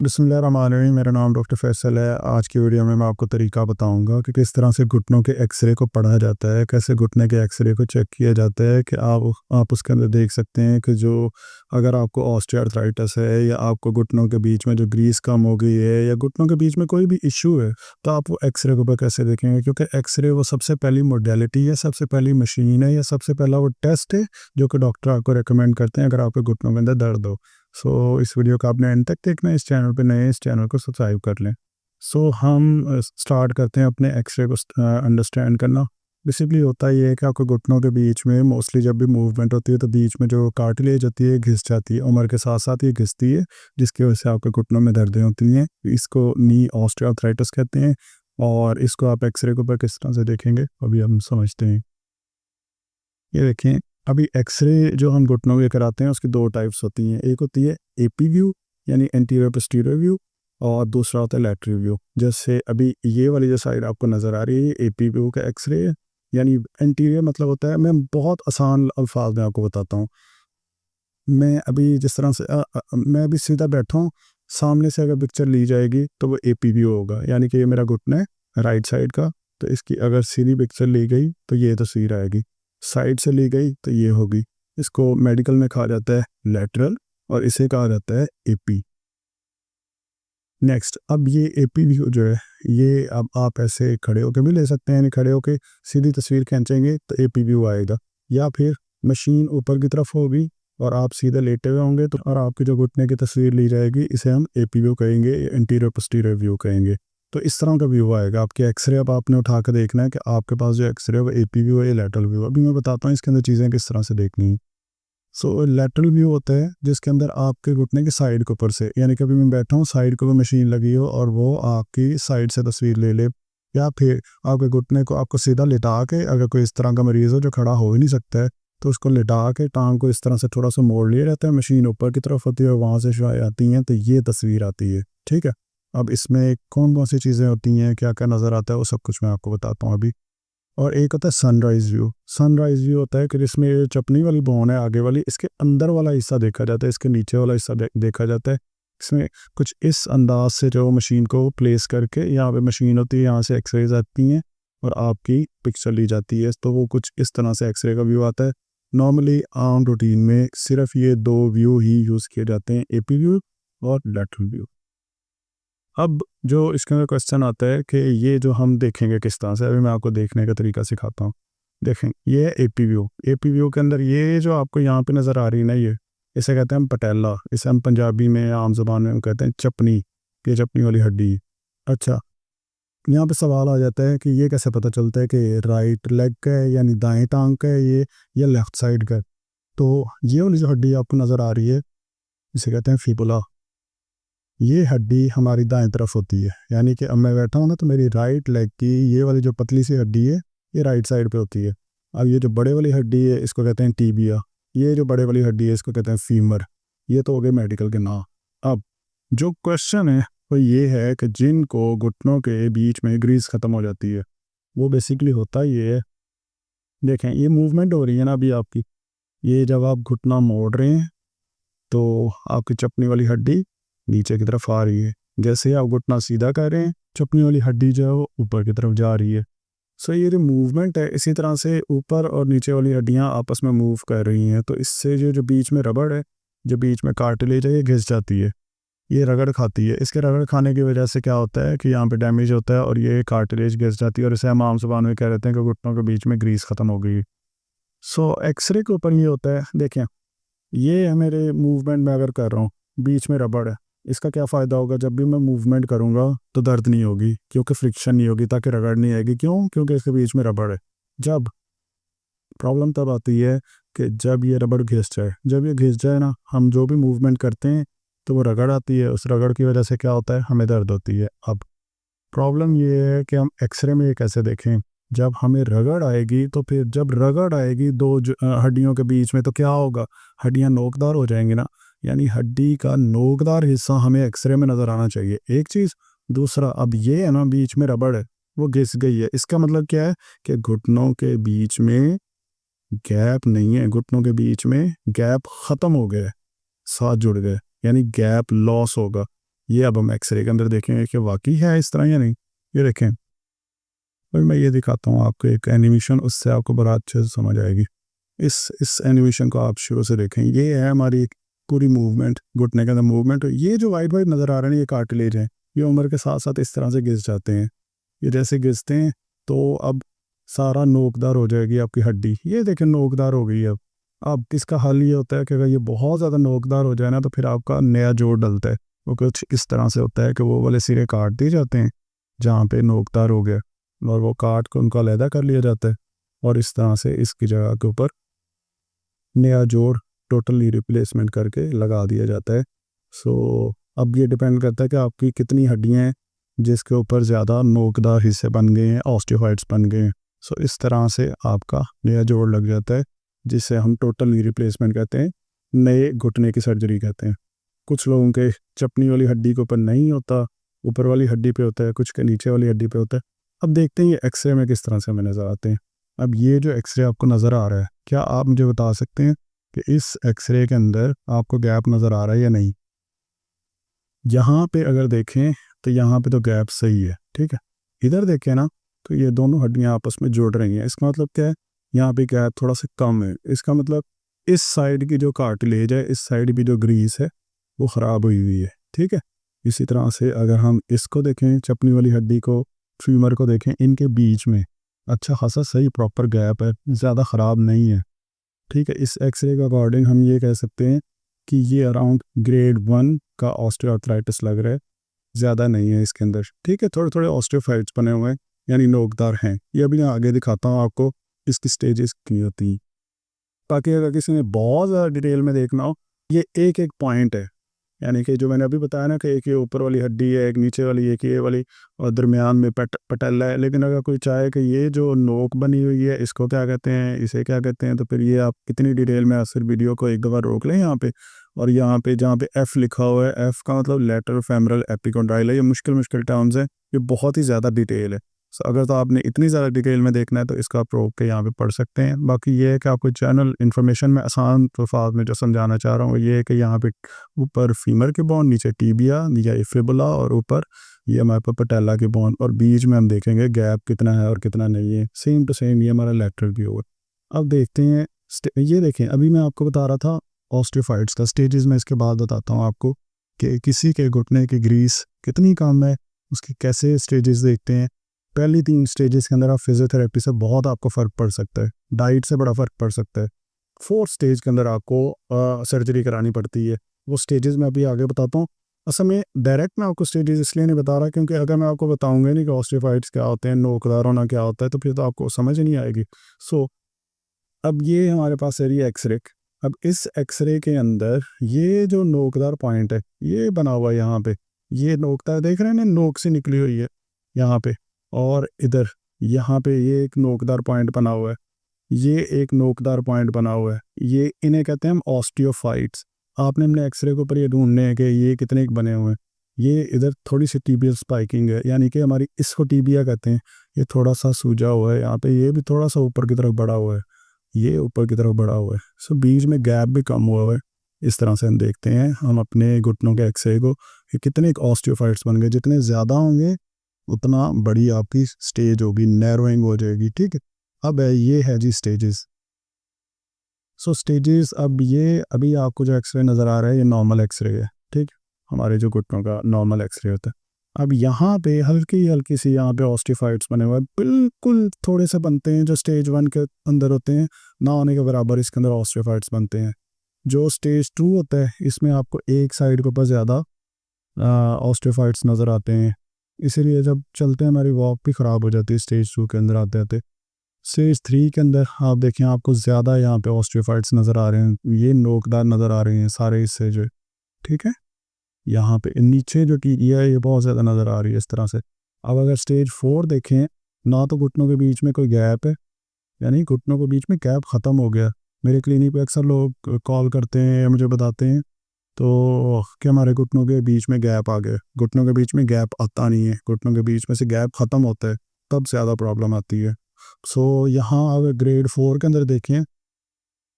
बिस्मिल्लाहिर्रहमानिर्रहीम। मेरा नाम डॉक्टर फैसल है। आज की वीडियो में मैं आपको तरीका बताऊंगा कि किस तरह से घुटनों के एक्सरे को पढ़ा जाता है, कैसे घुटने के एक्सरे को चेक किया जाता है कि आप उसके अंदर देख सकते हैं कि जो अगर आपको ऑस्टियोआर्थराइटिस है या आपको घुटनों के बीच में जो ग्रीस कम हो गई है या घुटनों के बीच में कोई भी इशू है, तो आप वो एक्सरे के ऊपर कैसे देखेंगे, क्योंकि एक्सरे वो सबसे पहली मोडेलिटी है, सबसे पहली मशीन है या सबसे पहला वो टेस्ट है जो कि डॉक्टर आपको रिकमेंड करते हैं अगर आपके घुटनों के अंदर दर्द हो। इस वीडियो को आपने एंड तक देखना है। इस चैनल पे नए, इस चैनल को सब्सक्राइब कर लें। हम स्टार्ट करते हैं अपने एक्सरे को अंडरस्टैंड करना। बेसिकली होता ये है कि आपके घुटनों के बीच में मोस्टली जब भी मूवमेंट होती है तो बीच में जो कार्टिलेज होती है घिस जाती है, उम्र के साथ साथ ये घिसती है, जिसकी वजह से आपके घुटनों में दर्दें होती हैं। इसको नी ऑस्टियोआर्थराइटिस कहते हैं और इसको आप एक्सरे के ऊपर किस तरह से देखेंगे अभी हम समझते हैं। ये देखें, अभी एक्सरे जो हम घुटनों के कराते हैं उसकी दो टाइप्स होती हैं। एक होती है एपी व्यू यानी एंटीरियर पोस्टीरियर व्यू, और दूसरा होता है लैटरल व्यू। जैसे अभी ये वाली जो साइड आपको नज़र आ रही है एपी व्यू का एक्सरे है, यानी एंटीरियर मतलब होता है, मैं बहुत आसान अल्फाज में आपको बताता हूँ। मैं अभी जिस तरह से मैं अभी सीधा बैठा हूँ, सामने से अगर पिक्चर ली जाएगी तो वो एपी व्यू होगा, यानी कि ये मेरा घुटना है राइट साइड का, तो इसकी अगर सीधी पिक्चर ली गई तो ये तस्वीर आएगी। साइड से ली गई तो ये होगी। इसको मेडिकल में कहा जाता है लैटरल और इसे कहा जाता है एपी। नेक्स्ट, अब ये एपी व्यू जो है, ये अब आप ऐसे खड़े होकर भी ले सकते हैं, यानी खड़े होकर सीधी तस्वीर खींचेंगे तो एपी व्यू आएगा, या फिर मशीन ऊपर की तरफ होगी और आप सीधे लेटे हुए होंगे तो और आपकी जो घुटने की तस्वीर ली जाएगी, इसे हम एपी व्यू कहेंगे, इंटीरियर पोस्टीरियर व्यू कहेंगे। तो इस तरह का व्यू आएगा आपके एक्सरे। अब आपने उठा कर देखना है कि आपके पास जो एक्सरे है वो एपी व्यू है या लैटरल व्यू। अभी मैं बताता हूँ इसके अंदर चीज़ें किस तरह से देखनी है। लैटरल व्यू होता है जिसके अंदर आपके घुटने की साइड के ऊपर से, यानी कि अभी मैं बैठा हूँ, साइड को मशीन लगी हो और वो आपकी साइड से तस्वीर ले ले, या फिर आपके घुटने को आपको सीधा लिटा के, अगर कोई इस तरह का मरीज़ हो जो खड़ा हो ही नहीं सकता है, तो उसको लिटा के टांग को इस तरह से थोड़ा सा मोड़ लिया जाता है, मशीन ऊपर की तरफ होती है और वहाँ से शुआएं आती हैं, तो ये तस्वीर आती है। ठीक है, अब इसमें कौन कौन सी चीज़ें होती हैं, क्या क्या नज़र आता है, वो सब कुछ मैं आपको बताता हूँ अभी। और एक होता है सनराइज व्यू। सनराइज व्यू होता है कि जिसमें ये चपनी वाली बोन है आगे वाली, इसके अंदर वाला हिस्सा देखा जाता है, इसके नीचे वाला हिस्सा देखा जाता है। इसमें कुछ इस अंदाज से जो मशीन को प्लेस करके, यहाँ पे मशीन होती है, यहाँ से एक्सरेज आती हैं और आपकी पिक्चर ली जाती है, तो वो कुछ इस तरह से एक्सरे का व्यू आता है। नॉर्मली आम रूटीन में सिर्फ ये दो व्यू ही यूज़ किए जाते हैं, एपी व्यू और लैटरल व्यू। अब जो इसके अंदर क्वेश्चन आता है कि ये जो हम देखेंगे किस तरह से, अभी मैं आपको देखने का तरीका सिखाता हूँ। देखें, ये है एपी व्यू। एपी व्यू के अंदर ये जो आपको यहाँ पे नज़र आ रही है ना, ये इसे कहते हैं हम पटेला, इसे हम पंजाबी में आम ज़बान में हम कहते हैं चपनी, ये चपनी वाली हड्डी। अच्छा, यहाँ पे सवाल आ जाता है कि ये कैसे पता चलता है कि राइट लेग का है यानी दाएं टांग का है ये, या लेफ्ट साइड का है। तो ये वाली जो हड्डी आपको नज़र आ रही है इसे कहते हैं फिबुला। ये हड्डी हमारी दाएं तरफ होती है, यानी कि अब मैं बैठा हूँ ना, तो मेरी राइट लेग की ये वाली जो पतली सी हड्डी है ये राइट साइड पे होती है। अब ये जो बड़े वाली हड्डी है इसको कहते हैं टीबिया, ये जो बड़े वाली हड्डी है इसको कहते हैं फीमर। ये तो हो गए मेडिकल के नाम। अब जो क्वेश्चन है वो ये है कि जिनको घुटनों के बीच में ग्रीस ख़त्म हो जाती है, वो बेसिकली होता ये है। देखें, ये मूवमेंट हो रही है ना अभी आपकी, ये जब आप घुटना मोड़ रहे हैं तो आपकी चपनी वाली हड्डी नीचे की तरफ आ रही है, जैसे ही आप घुटना सीधा कर रहे हैं चपनी वाली हड्डी जो है वो ऊपर की तरफ जा रही है। ये जो मूवमेंट है, इसी तरह से ऊपर और नीचे वाली हड्डियां आपस में मूव कर रही हैं, तो इससे जो जो बीच में रबड़ है, जो बीच में कार्टिलेज है, ये घिस जाती है, ये रगड़ खाती है। इसके रगड़ खाने की वजह से क्या होता है कि यहाँ पे डैमेज होता है और ये कार्टिलेज घिस जाती है, और इसे हम आम ज़बान में कह देते हैं कि घुटनों के बीच में ग्रीस ख़त्म हो गई। एक्सरे के ऊपर ये होता है। देखें, ये है मेरे मूवमेंट में अगर कर रहा हूँ, बीच में रबड़ है, इसका क्या फ़ायदा होगा, जब भी मैं मूवमेंट करूँगा तो दर्द नहीं होगी, क्योंकि फ्रिक्शन नहीं होगी, ताकि रगड़ नहीं आएगी। क्यों? क्योंकि इसके बीच में रबड़ है। जब प्रॉब्लम तब आती है कि जब ये रबड़ घिस जाए, जब ये घिस जाए ना, हम जो भी मूवमेंट करते हैं तो वो रगड़ आती है, उस रगड़ की वजह से क्या होता है, हमें दर्द होती है। अब प्रॉब्लम ये है कि हम एक्सरे में ये कैसे देखें। जब हमें रगड़ आएगी तो फिर जब रगड़ आएगी दो हड्डियों के बीच में, तो क्या होगा, हड्डियां नोकदार हो जाएंगी ना, यानी हड्डी का नोकदार हिस्सा हमें एक्सरे में नज़र आना चाहिए, एक चीज़। दूसरा, अब ये है ना बीच में रबड़ है, वो घिस गई है, इसका मतलब क्या है कि घुटनों के बीच में गैप नहीं है, घुटनों के बीच में गैप ख़त्म हो गया है, साथ जुड़ गए, यानी गैप लॉस होगा। ये अब हम एक्सरे के अंदर देखेंगे कि वाकई है इस तरह या नहीं। ये देखें, और मैं ये दिखाता हूँ आपको एक एनिमेशन, उससे आपको बड़ा अच्छे से समझ आएगी। इस एनिमेशन को आप शुरू से देखें। ये है हमारी पूरी मूवमेंट, घुटने के अंदर मूवमेंट। ये जो वाइट वाइट नज़र आ रहे हैं ये कार्टिलेज हैं। ये उम्र के साथ साथ इस तरह से घिस जाते हैं। ये जैसे घिसते हैं तो अब सारा नोकदार हो जाएगी आपकी हड्डी। ये देखें नोकदार हो गई अब इसका हल ये होता है कि अगर ये बहुत ज़्यादा नोकदार हो जाए ना तो फिर आपका नया जोड़ डलता है। वो कुछ इस तरह से होता है कि वो वाले सिरे काट दिए जाते हैं जहाँ पे नोकदार हो गया, और वो काट के उनको अलहदा कर लिया जाता है, और इस तरह से इसकी जगह के ऊपर नया जोड़ टोटली रिप्लेसमेंट करके लगा दिया जाता है। सो अब ये डिपेंड करता है कि आपकी कितनी हड्डियाँ हैं जिसके ऊपर ज़्यादा नोकदार हिस्से बन गए हैं, ऑस्टियोफाइट्स बन गए हैं। सो इस तरह से आपका नया जोड़ लग जाता है, जिसे हम टोटली रिप्लेसमेंट कहते हैं, नए घुटने की सर्जरी कहते हैं। कुछ लोगों के चपनी वाली हड्डी के ऊपर नहीं होता, ऊपर वाली हड्डी पे होता है, कुछ के नीचे वाली हड्डी पे होता है। अब देखते हैं ये एक्सरे में किस तरह से हमें नज़र आते हैं। अब ये जो एक्सरे आपको नज़र आ रहा है, क्या आप मुझे बता सकते हैं कि इस एक्सरे के अंदर आपको गैप नज़र आ रहा है या नहीं? यहाँ पे अगर देखें तो यहाँ पे तो गैप सही है, ठीक है। इधर देखें ना तो ये दोनों हड्डियाँ आपस में जुड़ रही हैं। इसका मतलब क्या है? यहाँ पे गैप थोड़ा सा कम है। इसका मतलब इस साइड की जो कार्टिलेज है, इस साइड की जो ग्रीस है वो ख़राब हुई हुई है, ठीक है। इसी तरह से अगर हम इसको देखें, चपनी वाली हड्डी को, फीमर को देखें, इनके बीच में अच्छा खासा सही प्रॉपर गैप है, ज़्यादा ख़राब नहीं है, ठीक है। इस एक्सरे के अकॉर्डिंग हम ये कह सकते हैं कि ये अराउंड ग्रेड 1 का ऑस्टियोआर्थराइटिस लग रहा है, ज़्यादा नहीं है इसके अंदर, ठीक है। थोड़े थोड़े ऑस्टियोफाइट्स बने हुए हैं, यानी नोकदार हैं। ये अभी मैं आगे दिखाता हूँ आपको इसकी स्टेजेस की होती हैं, ताकि अगर किसी ने बहुत ज़्यादा डिटेल में देखना हो, ये एक एक पॉइंट है। यानी कि जो मैंने अभी बताया ना कि एक ये ऊपर वाली हड्डी है, एक नीचे वाली, एक ये वाली, और दरमियान में पटेला है। लेकिन अगर कोई चाहे कि ये जो नोक बनी हुई है इसको क्या कहते हैं, इसे क्या कहते हैं, तो फिर ये आप कितनी डिटेल में सिर्फ वीडियो को एक दफ़ा रोक लें यहाँ पे, और यहाँ पे जहाँ पे एफ़ लिखा हुआ है, एफ़ का मतलब लेटरल फेमरल एपिकोंडाइल है। ये मुश्किल मुश्किल टर्म्स हैं, ये बहुत ही ज़्यादा डिटेल है। सो अगर तो आपने इतनी ज़्यादा डिटेल में देखना है तो इसका आप रोक के यहाँ पे पढ़ सकते हैं। बाकी ये है कि आपको जनरल इन्फॉर्मेशन में आसान अल्फाज में जो समझाना चाह रहा हूँ ये है कि यहाँ पे ऊपर फीमर के बोन, नीचे टीबिया या फिबुला, और ऊपर ये हमारे पास पटेला के बोन, और बीच में हम देखेंगे गैप कितना है और कितना नहीं है। सेम टू सेम ये हमारा लेटरल व्यू है। अब देखते हैं, ये देखें, अभी मैं आपको बता रहा था ऑस्टियोफाइट्स का स्टेजेस में, इसके बाद बताता हूँ आपको कि किसी के घुटने की ग्रीस कितनी कम है, उसके कैसे स्टेजेस देखते हैं। पहली 3 स्टेजेस के अंदर आप फिजियोथेरेपी से बहुत आपको फ़र्क पड़ सकता है, डाइट से बड़ा फ़र्क पड़ सकता है। 4th स्टेज के अंदर आपको सर्जरी करानी पड़ती है। वो स्टेजेस मैं अभी आगे बताता हूँ। असल में डायरेक्ट मैं आपको स्टेजेस इसलिए नहीं बता रहा क्योंकि अगर मैं आपको बताऊंगा नहीं कि ऑस्टियोफाइट्स क्या होते हैं, नोकदार होना क्या होता है, तो फिर तो आपको समझ ही नहीं आएगी। सो अब ये हमारे पास है रही एक्सरे। अब इस एक्सरे के अंदर ये जो नोकदार पॉइंट है ये बना हुआ है यहाँ पे। ये नोकदार देख रहे हैं ना, नोक से निकली हुई है यहाँ पे, और इधर यहाँ पे ये एक नोकदार पॉइंट बना हुआ है, ये एक नोकदार पॉइंट बना हुआ है। ये इन्हें कहते हैं हम ऑस्टियोफाइट्स। आपने अपने एक्सरे के ऊपर ये ढूंढने हैं कि ये कितने एक बने हुए हैं। ये इधर थोड़ी सी टीबियल स्पाइकिंग है, यानी कि हमारी इसको टीबिया कहते हैं। ये थोड़ा सा सूजा हुआ है यहाँ पे, ये भी थोड़ा सा ऊपर की तरफ बढ़ा हुआ है, ये ऊपर की तरफ बढ़ा हुआ है। सो बीच में गैप भी कम हुआ है। इस तरह से हम देखते हैं हम अपने घुटनों के एक्सरे को कि कितने एक ऑस्टियोफाइट्स बन गए। जितने ज़्यादा होंगे उतना बड़ी आपकी स्टेज होगी, नैरोइंग हो जाएगी, ठीक है। अब ये है जी स्टेजेस। सो स्टेजेस, अब ये अभी आपको जो एक्सरे नज़र आ रहा है ये नॉर्मल एक्सरे है, ठीक है, हमारे जो घुटनों का नॉर्मल एक्सरे होता है। अब यहाँ पे हल्की हल्की सी यहाँ पे ऑस्टियोफाइट्स बने हुए हैं, बिल्कुल थोड़े से बनते हैं जो स्टेज 1 के अंदर होते हैं, ना होने के बराबर इसके अंदर ऑस्टियोफाइट्स बनते हैं। जो स्टेज 2 होता है इसमें आपको एक साइड के ऊपर ज़्यादा ऑस्टियोफाइट्स नज़र आते हैं, इसीलिए जब चलते हैं हमारी वॉक भी ख़राब हो जाती है स्टेज 2 के अंदर आते आते। स्टेज 3 के अंदर आप देखें आपको ज़्यादा यहाँ पे ऑस्टियोफाइट्स नज़र आ रहे हैं, ये नोकदार नज़र आ रहे हैं सारे हिस्से जो, ठीक है। यहाँ पे नीचे जो टीबिया है ये बहुत ज़्यादा नज़र आ रही है इस तरह से। अब अगर स्टेज 4 देखें, ना तो घुटनों के बीच में कोई गैप है, यानी घुटनों के बीच में गैप ख़त्म हो गया। मेरे क्लिनिक पे अक्सर लोग कॉल करते हैं या मुझे बताते हैं तो कि हमारे घुटनों के बीच में गैप आ गया। घुटनों के बीच में गैप आता नहीं है, घुटनों के बीच में से गैप ख़त्म होता है, तब ज़्यादा प्रॉब्लम आती है। सो यहाँ अगर ग्रेड 4 के अंदर देखें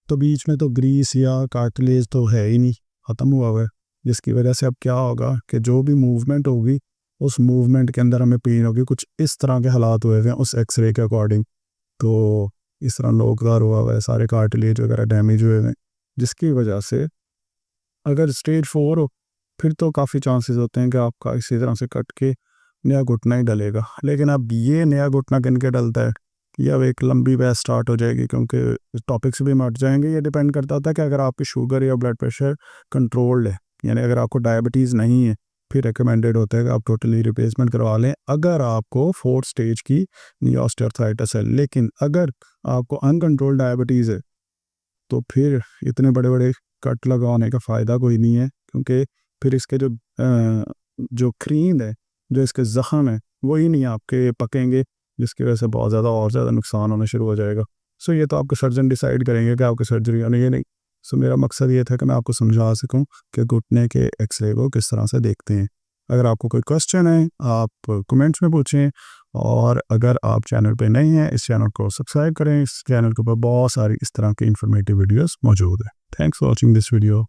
तो बीच में तो ग्रीस या कार्टिलेज तो है ही नहीं, ख़त्म हुआ हुआ है। जिसकी वजह से अब क्या होगा कि जो भी मूवमेंट होगी उस मूवमेंट के अंदर हमें पेन होगी। कुछ इस तरह के हालात हुए हुए हैं उस एक्सरे के अकॉर्डिंग। तो इस तरह लोकदार हुआ हुआ है, सारे कार्टिलेज वगैरह डैमेज हुए हुए हैं, जिसकी वजह से अगर स्टेज 4 हो फिर तो काफ़ी चांसेस होते हैं कि आपका इसी तरह से कट के नया घुटना ही डलेगा। लेकिन अब ये नया घुटना किन के डलता है, ये अब एक लंबी बहस स्टार्ट हो जाएगी, क्योंकि टॉपिक्स भी मट जाएंगे। ये डिपेंड करता होता है कि अगर आपकी शुगर या ब्लड प्रेशर कंट्रोल्ड है, यानी अगर आपको डायबिटीज़ नहीं है, फिर रिकमेंडेड होता है कि आप टोटली रिप्लेसमेंट करवा लें अगर आपको 4th स्टेज की नी ऑस्टियोआर्थराइटिस है। लेकिन अगर आपको अनकंट्रोल्ड डायबिटीज़ है तो फिर इतने बड़े बड़े कट लगाने का फ़ायदा कोई नहीं है, क्योंकि फिर इसके जो क्रीम है, जो इसके ज़ख़म है, वही नहीं आपके पकेंगे, जिसकी वजह से बहुत ज़्यादा और ज़्यादा नुकसान होना शुरू हो जाएगा। सो ये तो आपके सर्जन डिसाइड करेंगे कि आपकी सर्जरी होनी है नहीं। सो मेरा मकसद ये था कि मैं आपको समझा सकूं कि घुटने के एक्सरे को किस तरह से देखते हैं। अगर आपको कोई क्वेश्चन है आप कमेंट्स में पूछें, और अगर आप चैनल पे नए हैं इस चैनल को सब्सक्राइब करें। इस चैनल के ऊपर बहुत सारी इस तरह की इंफॉर्मेटिव वीडियोस मौजूद है। Thanks for watching this video.